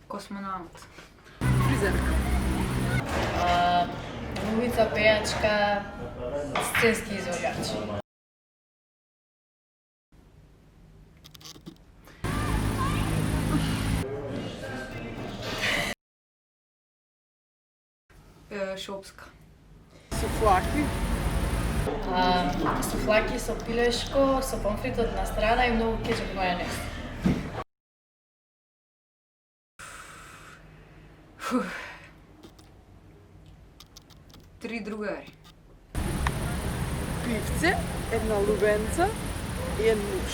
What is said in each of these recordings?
Космонаут. Фризерка. Глумица, пејачка, сценски извоѓач. Шопска. Суфлаки. Суфлаки со пилешко, со помфрит на страна и многу кетчуп мајонез. Три другари. Пивце, една лубенца и еден муж.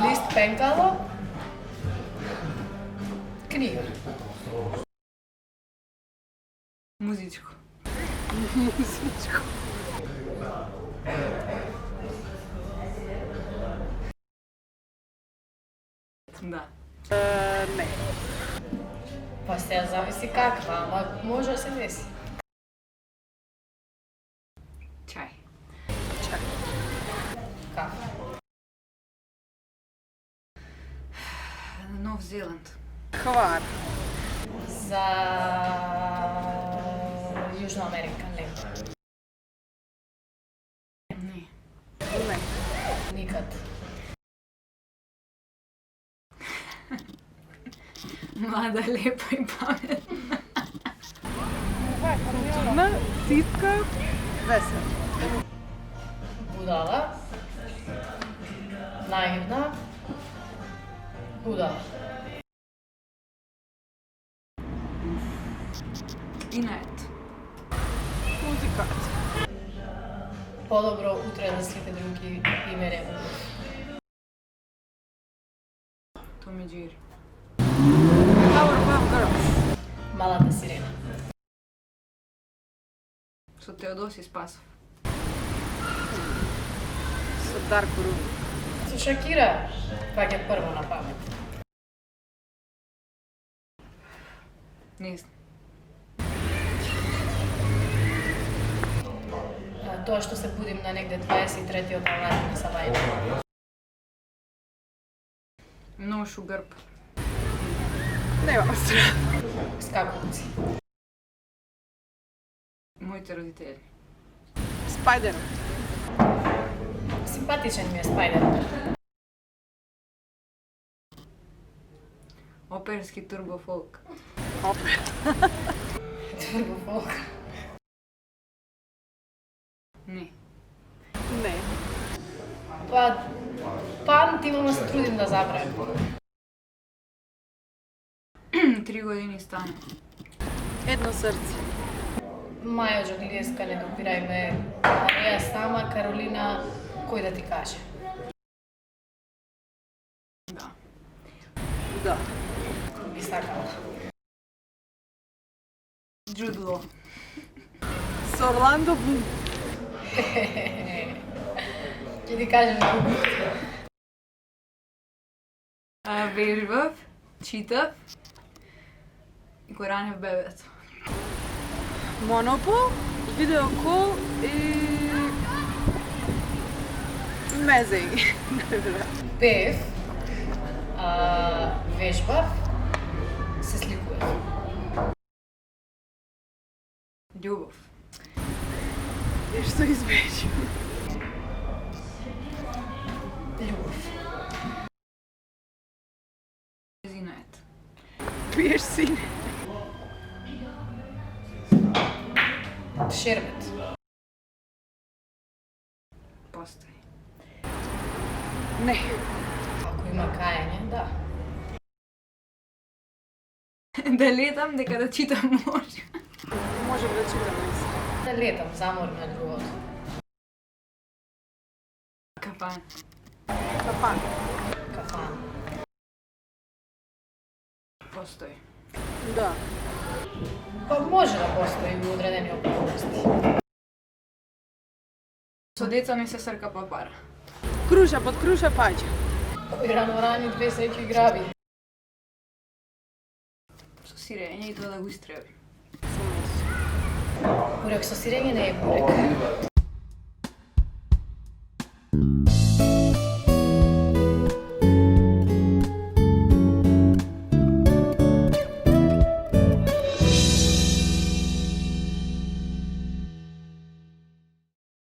Лист пенкало. Книга. Музичко. Музичко. Да. Не. Па сега зависи каква, ама може да се деси. Чај. Чак. Кафе. Нов Зеланд. Хвар. За Јужна Америка, не. Не. Не. Никад. Млада, лепа и паметна. Културна, типка, весела. Будала. Наивна. Будала. Инет. Музикат. Подобро утре да сите други име Томи Джири. Powerpuff Girls. Малата сирена. Со Теодоси Спасов. Со Дарко Руби. Со Шакира паѓа прво на памет. Не знам. Тоа што се будим на негде 23-тиот август на Савајна. Ношу грб. Нема страх. Скакулци. Моите родители. Спајдер. Симпатичен ми е Спајдер. Оперски турбофолк. Опер. Турбофолк. Не. Не. Па, памтим, ама се трудим да забравим. 3 години стана. Едно срце. Маја Джоглиевска, не допирајме. Марија сама, Каролина, кој да ти каже? Да. Да. Би сакала. Джуд Ло. Со Орландо Блум. Ќе ти кажем друго. Вежбав, читав и кој ранев бебето. Монопол, видеокол и... Мезеј. Пев, вежбав, се сликував. Љубов. И што избежи. Љубов. Зинает. Пиеш сине. Шербет. Постои. Не. Ако има кајање, да. Да летам дека да читам може. Можем да читаме. Да летам, заморим на другото. Кафан. Капан. Кафан. Постои. Да. Па може да постои во одредени околности. Со деца ми се срка папара. Круша под круша паѓа. Кој рано рани две среќи граби. Со сирење и тоа да го истреби. Бурек со сирење не е бурек.